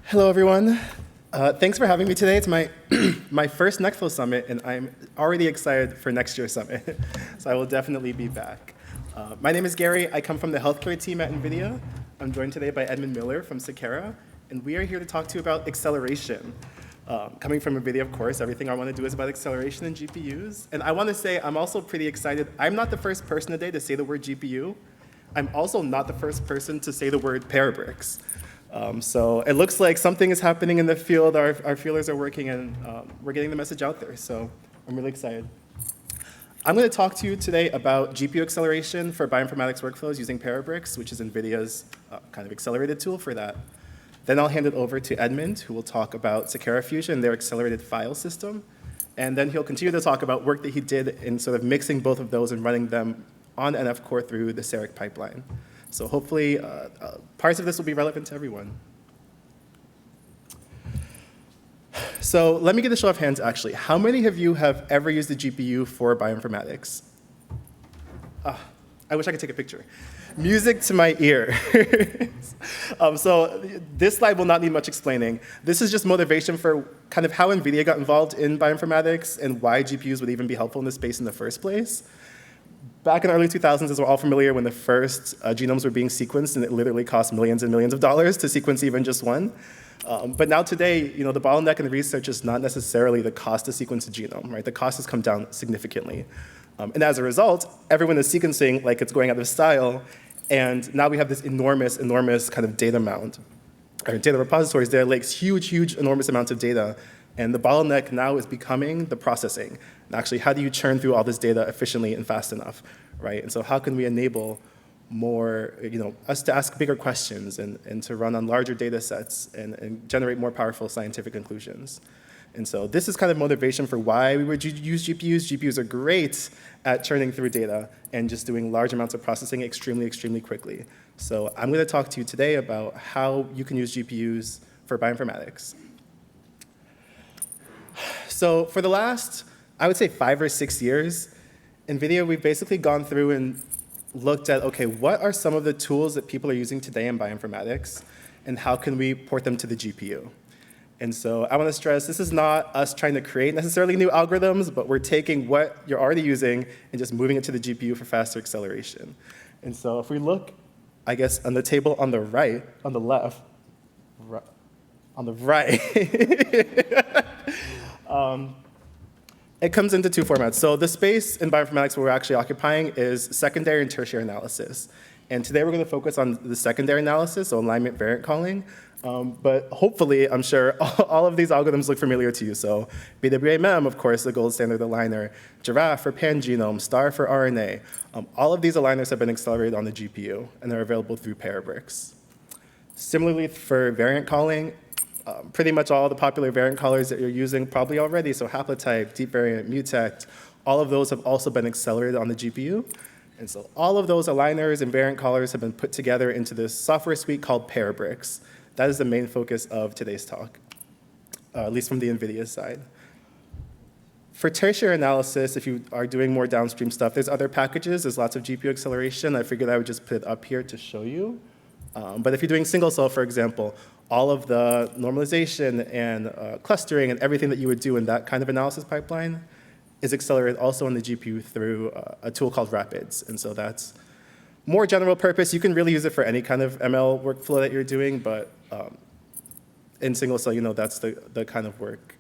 Hello, everyone. Thanks for having me today. It's my, my first Nextflow Summit, and I'm already excited for next year's summit. So I will definitely be back. My name is Gary. I come from the healthcare team at NVIDIA. I'm joined today by Edmund Miller from Seqera, and we are here to talk to you about acceleration. Coming from NVIDIA, of course, everything I want to do is about acceleration and GPUs. And I want to say I'm also pretty excited. I'm not the first person today to say the word GPU. I'm also not the first person to say the word Parabricks. So it looks like something is happening in the field. Our feelers are working, and we're getting the message out there. So I'm really excited. I'm going to talk to you today about GPU acceleration for bioinformatics workflows using Parabricks, which is NVIDIA's kind of accelerated tool for that. Then I'll hand it over to Edmund, who will talk about Seqera Fusion, their accelerated file system. And then he'll continue to talk about work that he did in sort of mixing both of those and running them on NF Core through the Seqera pipeline. So hopefully, parts of this will be relevant to everyone. So let me get a show of hands, actually. How many of you have ever used a GPU for bioinformatics? I wish I could take a picture. Music to my ear. So this slide will not need much explaining. This is just motivation for kind of how NVIDIA got involved in bioinformatics and why GPUs would even be helpful in this space in the first place. Back in the early 2000s, as we're all familiar, when the first genomes were being sequenced, and it literally cost millions and millions of dollars to sequence even just one. But now today, the bottleneck in research is not necessarily the cost to sequence a genome, right? The cost has come down significantly. And as a result, everyone is sequencing like it's going out of style, and now we have this enormous, enormous kind of data mound, or data repositories, data lakes, huge, enormous amounts of data. And the bottleneck now is becoming the processing. And actually, how do you churn through all this data efficiently and fast enough, right? And so how can we enable more, us to ask bigger questions and to run on larger data sets and generate more powerful scientific conclusions? And so this is kind of motivation for why we would use GPUs. GPUs are great at churning through data and just doing large amounts of processing extremely quickly. So I'm going to talk to you today about how you can use GPUs for bioinformatics. So for the last, I would say 5 or 6 years, NVIDIA, we've basically gone through and looked at, okay, what are some of the tools that people are using today in bioinformatics, and how can we port them to the GPU? And so I want to stress, this is not us trying to create necessarily new algorithms, but we're taking what you're already using and just moving it to the GPU for faster acceleration. And so if we look, I guess, on the table on the right, on the left, on the right, it comes into two formats. So the space in bioinformatics where we're actually occupying is secondary and tertiary analysis. And today we're going to focus on the secondary analysis, so alignment variant calling. But hopefully, I'm sure all of these algorithms look familiar to you. So BWA-MEM, of course, the gold standard aligner, Giraffe for pangenome, STAR for RNA. All of these aligners have been accelerated on the GPU, and they're available through Parabricks. Similarly, for variant calling, pretty much all the popular variant callers that you're using probably already, so haplotype, deep variant, mutect, all of those have also been accelerated on the GPU. And so all of those aligners and variant callers have been put together into this software suite called Parabricks. That is the main focus of today's talk, at least from the NVIDIA side. For tertiary analysis, if you are doing more downstream stuff, there's other packages. There's lots of GPU acceleration. I figured I would just put it up here to show you. But if you're doing single cell, for example, all of the normalization and clustering and everything that you would do in that kind of analysis pipeline is accelerated also on the GPU through a tool called Rapids. And so that's more general purpose. You can really use it for any kind of ML workflow that you're doing, but in single cell, that's the kind of work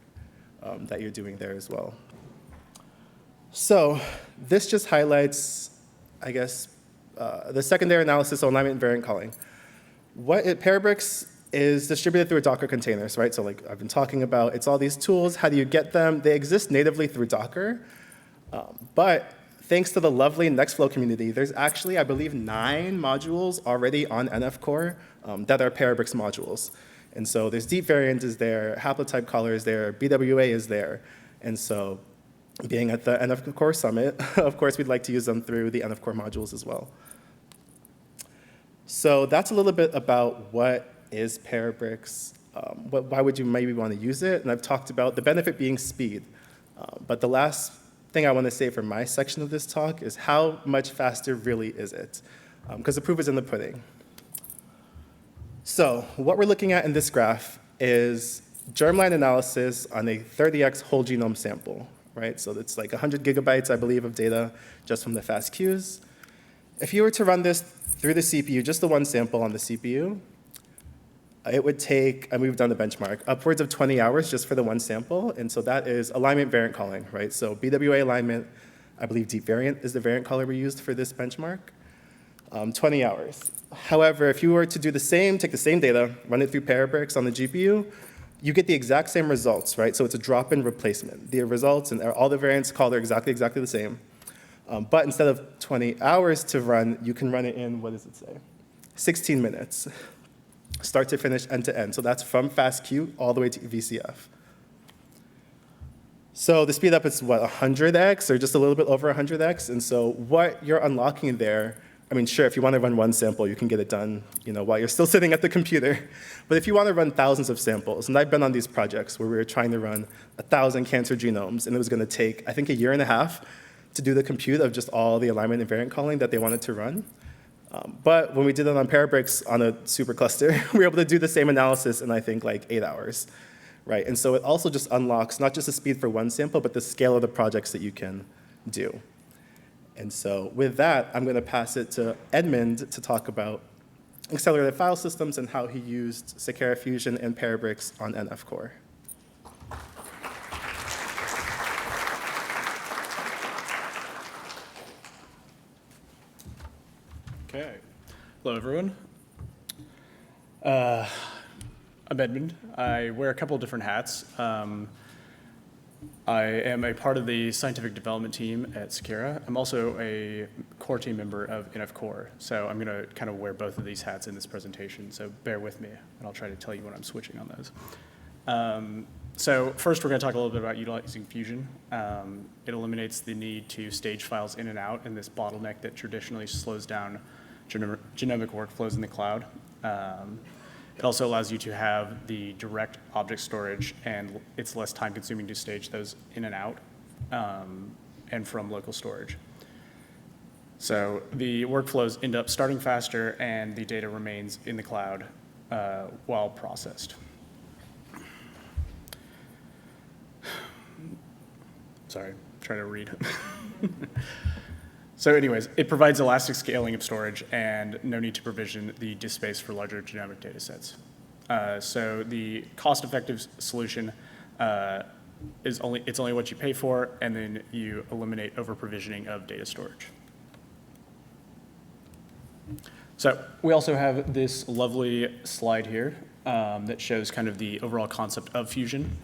that you're doing there as well. So this just highlights, I guess, the secondary analysis on alignment and variant calling. Parabricks is distributed through Docker containers, right? So like I've been talking about, it's all these tools. How do you get them? They exist natively through Docker. But thanks to the lovely Nextflow community, there's actually, I believe, 9 modules already on NF Core that are Parabricks modules. And so there's deep variant is there, haplotype caller is there, BWA is there. And so being at the NF Core Summit, of course, we'd like to use them through the NF Core modules as well. So that's a little bit about what is Parabricks, why would you maybe want to use it? And I've talked about the benefit being speed. But the last thing I want to say for my section of this talk is how much faster really is it? Because the proof is in the pudding. So what we're looking at in this graph is germline analysis on a 30x whole genome sample, right? So it's like 100 gigabytes, I believe, of data just from the FASTQs. If you were to run this through the CPU, just the one sample on the CPU, it would take, and we've done the benchmark, upwards of 20 hours just for the one sample. And so that is alignment variant calling, right? So BWA alignment, I believe deep variant is the variant caller we used for this benchmark, 20 hours. However, if you were to do the same, take the same data, run it through Parabricks on the GPU, you get the exact same results, right? So it's a drop-in replacement. The results and all the variants called are exactly the same. But instead of 20 hours to run, you can run it in, what does it say? 16 minutes, start to finish, end to end. So that's from FASTQ all the way to VCF. So the speed up is what, 100x or just a little bit over 100x? And so what you're unlocking there, I mean, sure, if you want to run one sample, you can get it done, while you're still sitting at the computer. But if you want to run thousands of samples, and I've been on these projects where we were trying to run 1,000 cancer genomes, and it was going to take, I think, 1.5 years to do the compute of just all the alignment and variant calling that they wanted to run. But when we did it on Parabricks on a supercluster, we were able to do the same analysis in, I think, like 8 hours, right? And so it also just unlocks not just the speed for one sample, but the scale of the projects that you can do. And so with that, I'm going to pass it to Edmund to talk about accelerated file systems and how he used Seqera Fusion and Parabricks on NF Core. Okay. Hello, everyone. I'm Edmund. I wear a couple of different hats. I am a part of the scientific development team at Seqera. I'm also a core team member of NF Core, so I'm going to kind of wear both of these hats in this presentation, so bear with me, and I'll try to tell you when I'm switching on those. So first, we're going to talk a little bit about utilizing Fusion. It eliminates the need to stage files in and out in this bottleneck that traditionally slows down genomic workflows in the cloud. It also allows you to have the direct object storage, and it's less time consuming to stage those in and out and from local storage. So the workflows end up starting faster, and the data remains in the cloud while processed. Sorry, trying to read. So anyways, it provides elastic scaling of storage and no need to provision the disk space for larger genomic data sets. So the cost-effective solution is only what you pay for, and then you eliminate over-provisioning of data storage. So we also have this lovely slide here that shows kind of the overall concept of Fusion.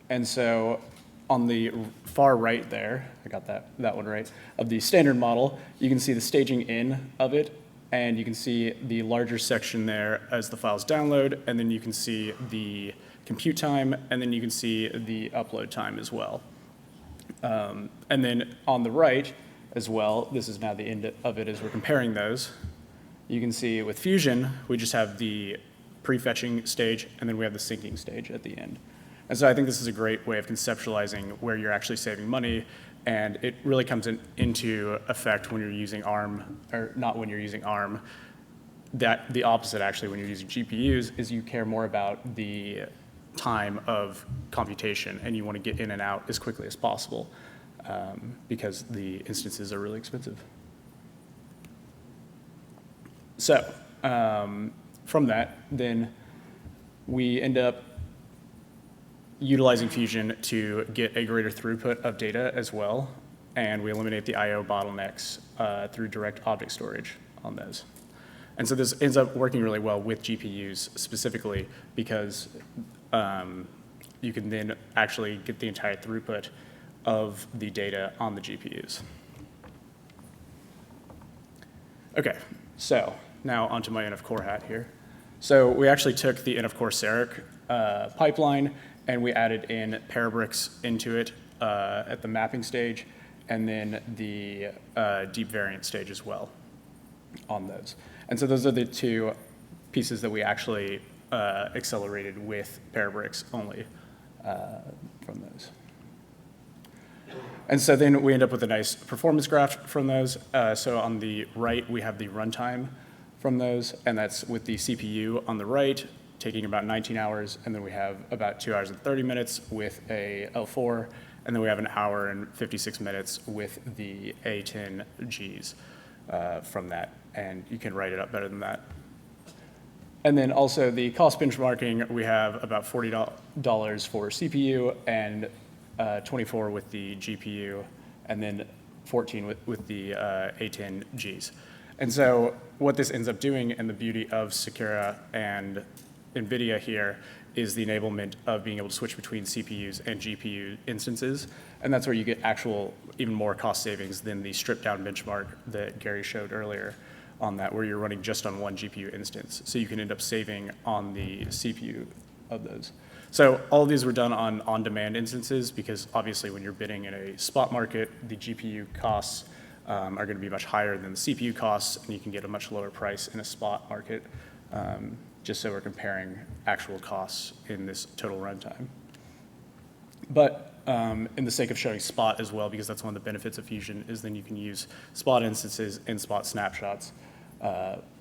And so on the far right there, I got that one right, of the standard model, you can see the staging in of it, and you can see the larger section there as the files download, and then you can see the compute time, and then you can see the upload time as well. And then on the right as well, this is now the end of it as we're comparing those. You can see with Fusion, we just have the prefetching stage, and then we have the syncing stage at the end. And so I think this is a great way of conceptualizing where you're actually saving money, and it really comes into effect when you're using ARM, or not when you're using ARM. That the opposite, actually, when you're using GPUs, is you care more about the time of computation, and you want to get in and out as quickly as possible because the instances are really expensive. So from that, then we end up utilizing Fusion to get a greater throughput of data as well, and we eliminate the I/O bottlenecks through direct object storage on those. And so this ends up working really well with GPUs specifically because you can then actually get the entire throughput of the data on the GPUs. Okay, so now onto my NF Core hat here. So we actually took the NF Core Seric pipeline, and we added in Parabricks into it at the mapping stage, and then the deep variant stage as well on those. And so those are the two pieces that we actually accelerated with Parabricks only from those. And so then we end up with a nice performance graph from those. So on the right, we have the runtime from those, and that's with the CPU on the right, taking about 19 hours, and then we have about 2 hours and 30 minutes with a L4, and then we have an hour and 56 minutes with the A10Gs from that, and you can write it up better than that. And then also the cost benchmarking, we have about $40 for CPU and $24 with the GPU, and then $14 with the A10Gs. And so what this ends up doing, and the beauty of Seqera and NVIDIA here, is the enablement of being able to switch between CPUs and GPU instances. And that's where you get actual, even more cost savings than the stripped down benchmark that Gary showed earlier on that, where you're running just on one GPU instance. So you can end up saving on the CPU of those. So all of these were done on on-demand instances, because obviously when you're bidding in a spot market, the GPU costs are going to be much higher than the CPU costs, and you can get a much lower price in a spot market, just so we're comparing actual costs in this total runtime. But in the sake of showing spot as well, because that's one of the benefits of Fusion, is then you can use spot instances and spot snapshots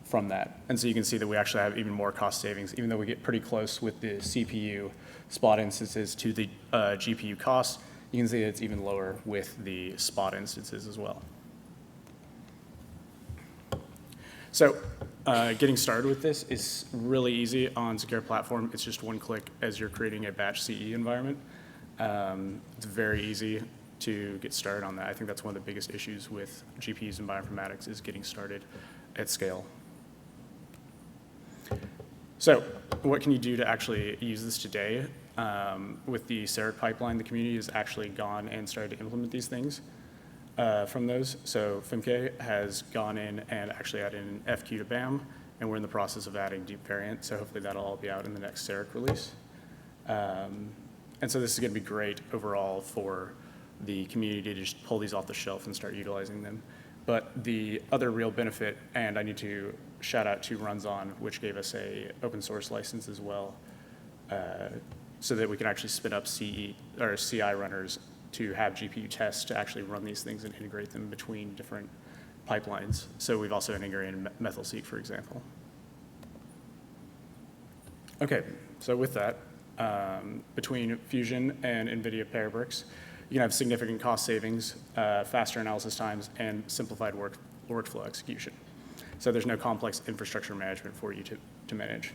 from that. And so you can see that we actually have even more cost savings, even though we get pretty close with the CPU spot instances to the GPU costs. You can see that it's even lower with the spot instances as well. So getting started with this is really easy on Seqera platform. It's just one click as you're creating a batch CE environment. It's very easy to get started on that. I think that's one of the biggest issues with GPUs and bioinformatics, is getting started at scale. So what can you do to actually use this today? With the Seqera pipeline, the community has actually gone and started to implement these things from those. So Femke has gone in and actually added an FQ to BAM, and we're in the process of adding deep variant. So hopefully that'll all be out in the next Seqera release. And so this is going to be great overall for the community to just pull these off the shelf and start utilizing them. But the other real benefit, and I need to shout out to Runzon, which gave us a open source license as well, so that we can actually spin up CI runners to have GPU tests to actually run these things and integrate them between different pipelines. So we've also integrated MethelSeq, for example. Okay, so with that, between Fusion and NVIDIA Parabricks, you can have significant cost savings, faster analysis times, and simplified workflow execution. So there's no complex infrastructure management for you to manage.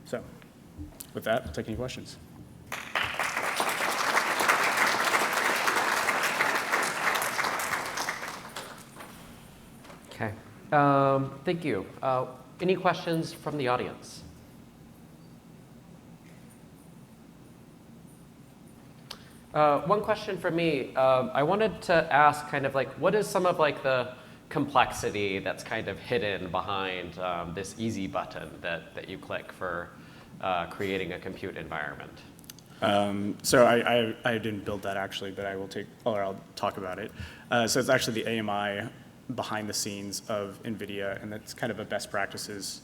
So with that, I'll take any questions. Okay, thank you. Any questions from the audience? One question for me. I wanted to ask kind of like, what is some of like the complexity that's kind of hidden behind this easy button that you click for creating a compute environment? So I didn't build that actually, but I'll talk about it. So it's actually the AMI behind the scenes of NVIDIA, and that's kind of a best practices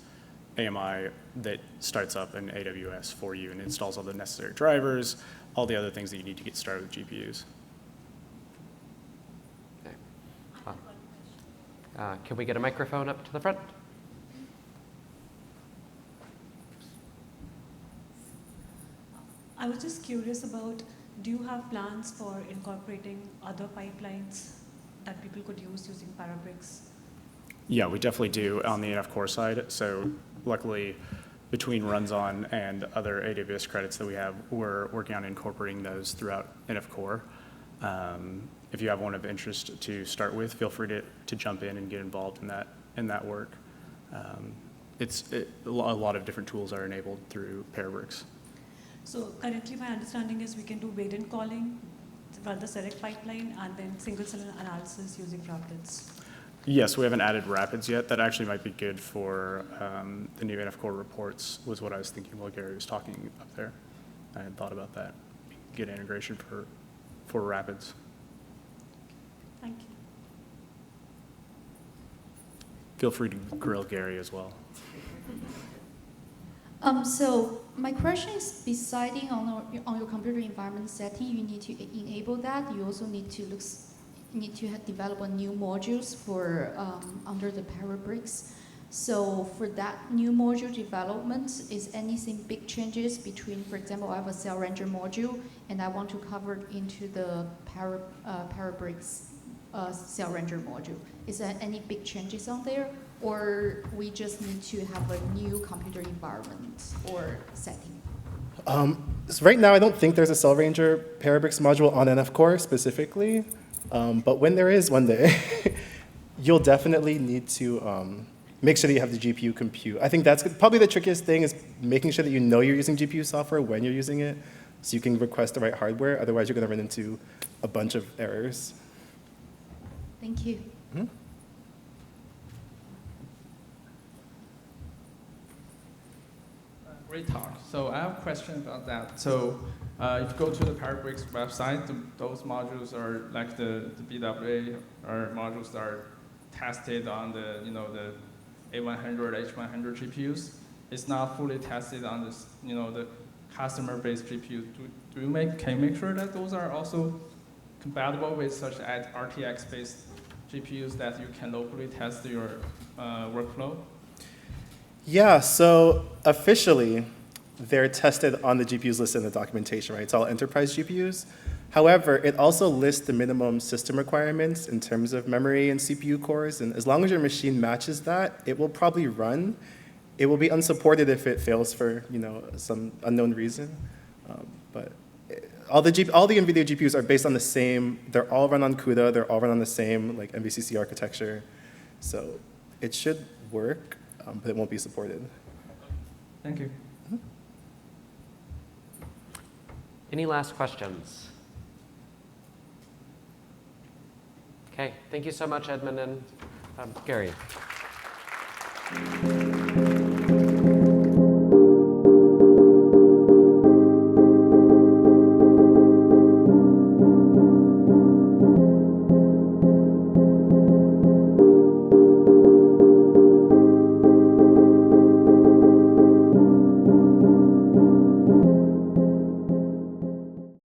AMI that starts up in AWS for you and installs all the necessary drivers, all the other things that you need to get started with GPUs. Okay. Can we get a microphone up to the front? I was just curious about, do you have plans for incorporating other pipelines that people could use using Parabricks? Yeah, we definitely do on the NF Core side. So luckily, between Runzon and other AWS credits that we have, we're working on incorporating those throughout NF Core. If you have one of interest to start with, feel free to jump in and get involved in that work. A lot of different tools are enabled through Parabricks. So currently my understanding is we can do wait-in calling, run the select pipeline, and then single-cell analysis using Rapids. Yes, we haven't added Rapids yet. That actually might be good for the new NF Core reports, was what I was thinking while Gary was talking up there. I had thought about that. Good integration for Rapids. Thank you. Feel free to grill Gary as well. So my question is, besides on your computer environment setting, you need to enable that. You also need to develop a new modules for under the Parabricks. So for that new module development, is anything big changes between, for example, I have a Cell Ranger module and I want to cover it into the Parabricks Cell Ranger module. Is there any big changes on there? Or we just need to have a new computer environment or setting? So right now, I don't think there's a Cell Ranger Parabricks module on NF Core specifically, but when there is one day, you'll definitely need to make sure that you have the GPU compute. I think that's probably the trickiest thing is making sure that you know you're using GPU software when you're using it, so you can request the right hardware. Otherwise, you're going to run into a bunch of errors. Thank you. Mm-hmm. Great talk. So I have a question about that. So if you go to the Parabricks website, those modules are like the BWA are modules that are tested on the the A100, H100 GPUs. It's not fully tested on this the customer-based GPUs. Can you make sure that those are also compatible with such as RTX-based GPUs that you can locally test your workflow? Yeah, so officially, they're tested on the GPUs listed in the documentation, right? It's all enterprise GPUs. However, it also lists the minimum system requirements in terms of memory and CPU cores, and as long as your machine matches that, it will probably run. It will be unsupported if it fails for some unknown reason. But all the NVIDIA GPUs are based on the same. They're all run on CUDA. They're all run on the same MVCC architecture, so it should work. But it won't be supported. Thank you. Any last questions? Okay, thank you so much, Edmund and Gary.